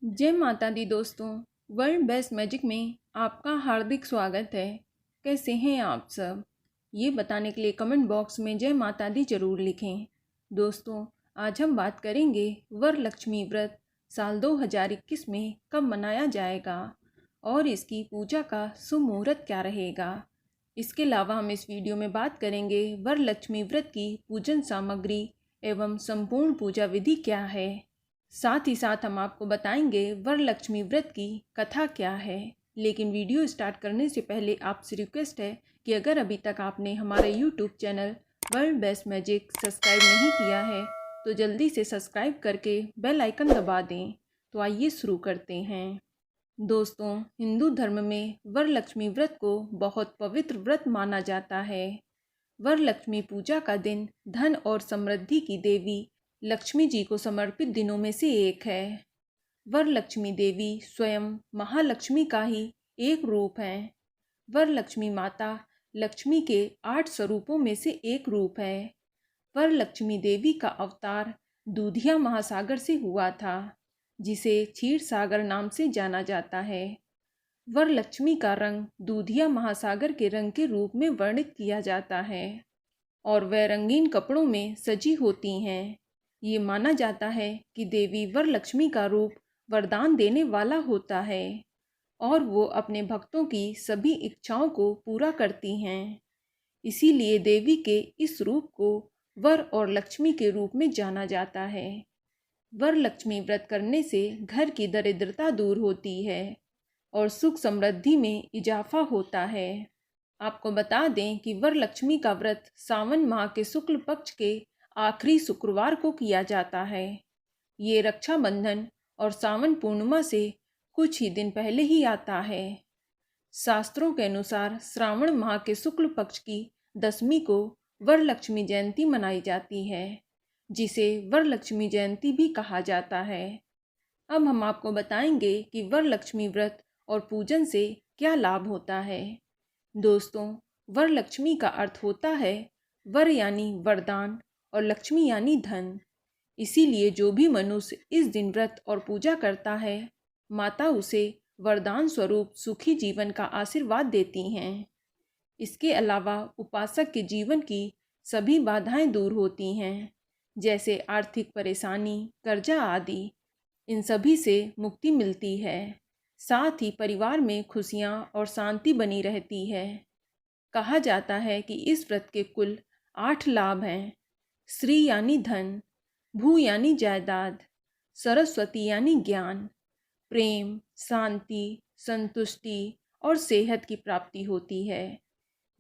जय माता दी दोस्तों। वर्ल्ड बेस्ट मैजिक में आपका हार्दिक स्वागत है। कैसे हैं आप सब? ये बताने के लिए कमेंट बॉक्स में जय माता दी जरूर लिखें। दोस्तों, आज हम बात करेंगे वरलक्ष्मी व्रत साल 2021 में कब मनाया जाएगा और इसकी पूजा का सुमुहूर्त क्या रहेगा। इसके अलावा हम इस वीडियो में बात करेंगे वरलक्ष्मी व्रत की पूजन सामग्री एवं संपूर्ण पूजा विधि क्या है। साथ ही साथ हम आपको बताएंगे वरलक्ष्मी व्रत की कथा क्या है। लेकिन वीडियो स्टार्ट करने से पहले आपसे रिक्वेस्ट है कि अगर अभी तक आपने हमारे YouTube channel world best magic subscribe नहीं किया है तो जल्दी से सब्सक्राइब करके बेल आइकन दबा दें। तो आइए शुरू करते हैं। दोस्तों, हिंदू धर्म में वरलक्ष्मी व्रत को बहुत पवित्र व्रत माना जाता है। वरलक्ष्मी पूजा का दिन धन और समृद्धि की देवी लक्ष्मी जी को समर्पित दिनों में से एक है। वरलक्ष्मी देवी स्वयं महालक्ष्मी का ही एक रूप है। वरलक्ष्मी माता लक्ष्मी के 8 स्वरूपों में से एक रूप है। वरलक्ष्मी देवी का अवतार दूधिया महासागर से हुआ था, जिसे क्षीर सागर नाम से जाना जाता है। वरलक्ष्मी का रंग दूधिया महासागर के रंग के रूप में वर्णित किया जाता है और वह रंगीन कपड़ों में सजी होती हैं। ये माना जाता है कि देवी वरलक्ष्मी का रूप वरदान देने वाला होता है और वो अपने भक्तों की सभी इच्छाओं को पूरा करती हैं। इसीलिए देवी के इस रूप को वर और लक्ष्मी के रूप में जाना जाता है। वरलक्ष्मी व्रत करने से घर की दरिद्रता दूर होती है और सुख समृद्धि में इजाफा होता है। आपको बता दें कि वरलक्ष्मी का व्रत सावन माह के शुक्ल पक्ष के आखिरी शुक्रवार को किया जाता है। ये रक्षाबंधन और सावन पूर्णिमा से कुछ ही दिन पहले ही आता है। शास्त्रों के अनुसार श्रावण माह के शुक्ल पक्ष की दशमी को वरलक्ष्मी जयंती मनाई जाती है, जिसे वरलक्ष्मी जयंती भी कहा जाता है। अब हम आपको बताएंगे कि वरलक्ष्मी व्रत और पूजन से क्या लाभ होता है। दोस्तों, वरलक्ष्मी का अर्थ होता है वर यानी वरदान और लक्ष्मी यानी धन। इसीलिए जो भी मनुष्य इस दिन व्रत और पूजा करता है, माता उसे वरदान स्वरूप सुखी जीवन का आशीर्वाद देती हैं। इसके अलावा उपासक के जीवन की सभी बाधाएं दूर होती हैं, जैसे आर्थिक परेशानी, कर्जा आदि। इन सभी से मुक्ति मिलती है। साथ ही परिवार में खुशियां और शांति बनी रहती है। कहा जाता है कि इस व्रत के कुल 8 लाभ हैं। श्री यानी धन, भू यानी जायदाद, सरस्वती यानी ज्ञान, प्रेम, शांति, संतुष्टि और सेहत की प्राप्ति होती है।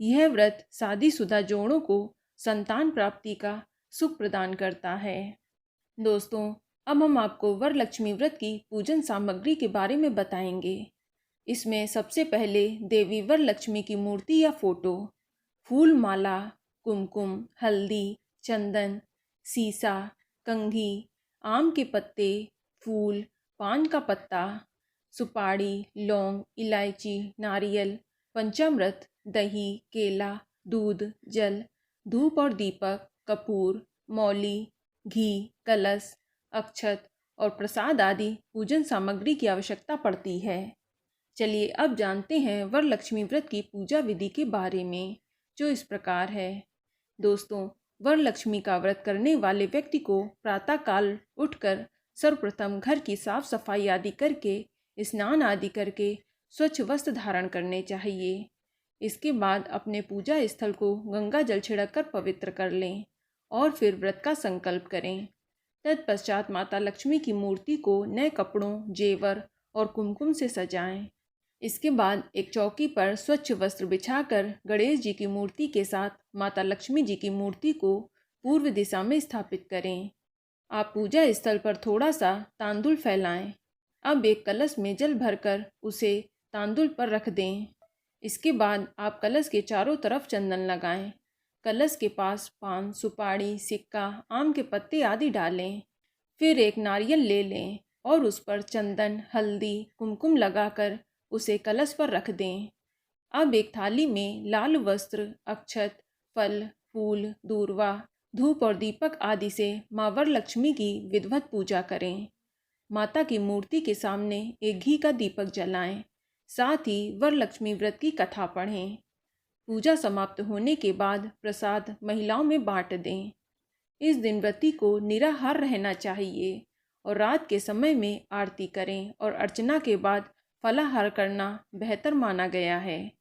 यह व्रत शादीशुदा जोड़ों को संतान प्राप्ति का सुख प्रदान करता है। दोस्तों, अब हम आपको वरलक्ष्मी व्रत की पूजन सामग्री के बारे में बताएंगे। इसमें सबसे पहले देवी वरलक्ष्मी की मूर्ति या फोटो, फूल माला, कुमकुम, हल्दी, चंदन, सीसा, कंघी, आम के पत्ते, फूल, पान का पत्ता, सुपारी, लौंग, इलायची, नारियल, पंचामृत, दही, केला, दूध, जल, धूप और दीपक, कपूर, मौली, घी, कलश, अक्षत और प्रसाद आदि पूजन सामग्री की आवश्यकता पड़ती है। चलिए अब जानते हैं वरलक्ष्मी व्रत की पूजा विधि के बारे में, जो इस प्रकार है। दोस्तों, वरलक्ष्मी का व्रत करने वाले व्यक्ति को प्रातःकाल उठकर सर्वप्रथम घर की साफ सफाई आदि करके, स्नान आदि करके स्वच्छ वस्त्र धारण करने चाहिए। इसके बाद अपने पूजा स्थल को गंगा जल छिड़ककर पवित्र कर लें और फिर व्रत का संकल्प करें। तत्पश्चात माता लक्ष्मी की मूर्ति को नए कपड़ों, जेवर और कुमकुम से सजाएं। इसके बाद एक चौकी पर स्वच्छ वस्त्र बिछाकर गणेश जी की मूर्ति के साथ माता लक्ष्मी जी की मूर्ति को पूर्व दिशा में स्थापित करें। आप पूजा स्थल पर थोड़ा सा तांदुल फैलाएं। अब एक कलश में जल भरकर उसे तांदुल पर रख दें। इसके बाद आप कलश के चारों तरफ चंदन लगाएं। कलश के पास पान, सुपारी, सिक्का, आम के पत्ते आदि डालें। फिर एक नारियल ले लें और उस पर चंदन, हल्दी, कुमकुम लगाकर उसे कलश पर रख दें। अब एक थाली में लाल वस्त्र, अक्षत, फल, फूल, दूर्वा, धूप और दीपक आदि से माँ वरलक्ष्मी की विधिवत पूजा करें। माता की मूर्ति के सामने एक घी का दीपक जलाएं। साथ ही वरलक्ष्मी व्रत की कथा पढ़ें। पूजा समाप्त होने के बाद प्रसाद महिलाओं में बांट दें। इस दिन व्रती को निराहार रहना चाहिए और रात के समय में आरती करें और अर्चना के बाद फलाहार करना बेहतर माना गया है।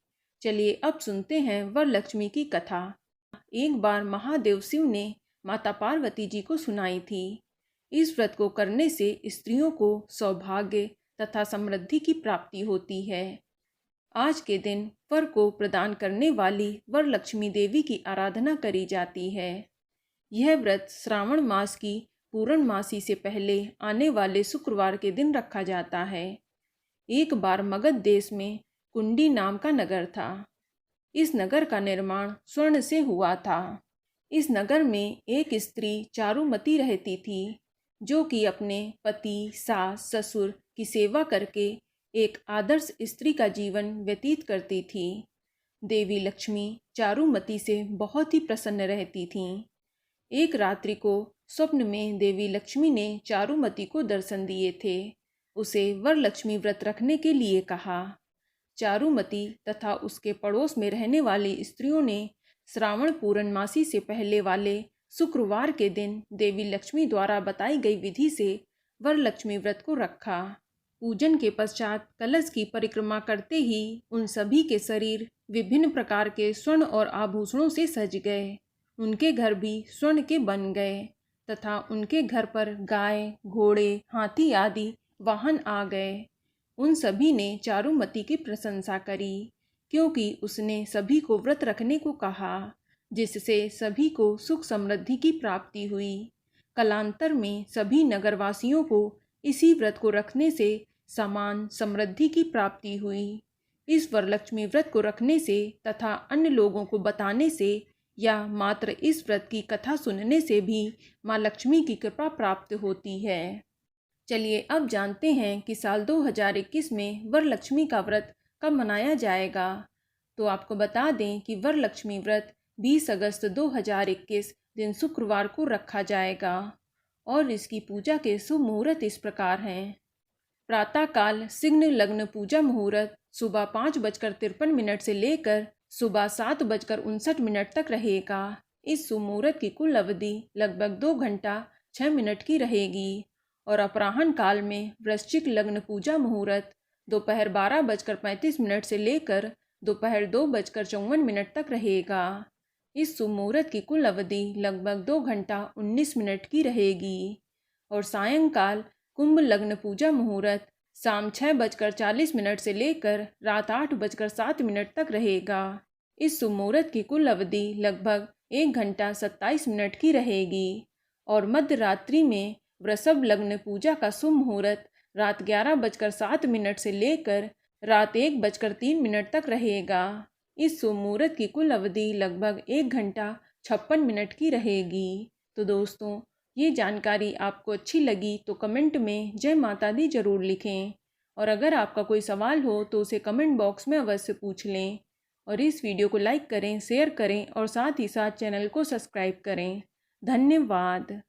चलिए अब सुनते हैं वरलक्ष्मी की कथा। एक बार महादेव शिव ने माता पार्वती जी को सुनाई थी। इस व्रत को करने से स्त्रियों को सौभाग्य तथा समृद्धि की प्राप्ति होती है। आज के दिन वर को प्रदान करने वाली वरलक्ष्मी देवी की आराधना करी जाती है। यह व्रत श्रावण मास की पूर्णमासी से पहले आने वाले शुक्रवार के दिन रखा जाता है। एक बार मगध देश में कुंडी नाम का नगर था। इस नगर का निर्माण स्वर्ण से हुआ था। इस नगर में एक स्त्री चारुमती रहती थी, जो कि अपने पति, सास, ससुर की सेवा करके एक आदर्श स्त्री का जीवन व्यतीत करती थी। देवी लक्ष्मी चारुमती से बहुत ही प्रसन्न रहती थीं। एक रात्रि को स्वप्न में देवी लक्ष्मी ने चारुमती को दर्शन दिए थे। उसे वरलक्ष्मी व्रत रखने के लिए कहा। चारुमती तथा उसके पड़ोस में रहने वाली स्त्रियों ने श्रावण पूर्णमासी से पहले वाले शुक्रवार के दिन देवी लक्ष्मी द्वारा बताई गई विधि से वरलक्ष्मी व्रत को रखा। पूजन के पश्चात कलश की परिक्रमा करते ही उन सभी के शरीर विभिन्न प्रकार के स्वर्ण और आभूषणों से सज गए। उनके घर भी स्वर्ण के बन गए तथा उनके घर पर गाय, घोड़े, हाथी आदि वाहन आ गए। उन सभी ने चारुमती की प्रशंसा करी, क्योंकि उसने सभी को व्रत रखने को कहा, जिससे सभी को सुख समृद्धि की प्राप्ति हुई। कालांतर में सभी नगरवासियों को इसी व्रत को रखने से समान समृद्धि की प्राप्ति हुई। इस वरलक्ष्मी व्रत को रखने से तथा अन्य लोगों को बताने से या मात्र इस व्रत की कथा सुनने से भी माँ लक्ष्मी की कृपा प्राप्त होती है। चलिए अब जानते हैं कि साल 2021 में वरलक्ष्मी का व्रत कब मनाया जाएगा। तो आपको बता दें कि वरलक्ष्मी व्रत 20 अगस्त 2021 दिन शुक्रवार को रखा जाएगा और इसकी पूजा के शुभ मुहूर्त इस प्रकार हैं। प्रातःकाल सिग्न लग्न पूजा मुहूर्त सुबह 5:53 से लेकर सुबह 7:59 तक रहेगा। इस शुभ मुहूर्त की कुल अवधि लगभग 2 घंटा 6 मिनट की रहेगी और अपराह्न काल में वृश्चिक लग्न पूजा मुहूर्त दोपहर 12:35 से लेकर दोपहर 2:54 तक रहेगा। इस शुभ मुहूर्त की कुल अवधि लगभग 2 घंटा 19 मिनट की रहेगी और सायंकाल कुंभ लग्न पूजा मुहूर्त शाम 6:40 से लेकर रात 8:07 तक रहेगा। इस शुभ मुहूर्त की कुल अवधि लगभग 1 घंटा 27 मिनट की रहेगी और मध्य रात्रि में वृषभ लग्न पूजा का शुभ मुहूर्त रात 11:07 से लेकर रात 1:03 तक रहेगा। इस शुभ मुहूर्त की कुल अवधि लगभग 1 घंटा 56 मिनट की रहेगी। तो दोस्तों, ये जानकारी आपको अच्छी लगी तो कमेंट में जय माता दी जरूर लिखें और अगर आपका कोई सवाल हो तो उसे कमेंट बॉक्स में अवश्य पूछ लें और इस वीडियो को लाइक करें, शेयर करें और साथ ही साथ चैनल को सब्सक्राइब करें। धन्यवाद।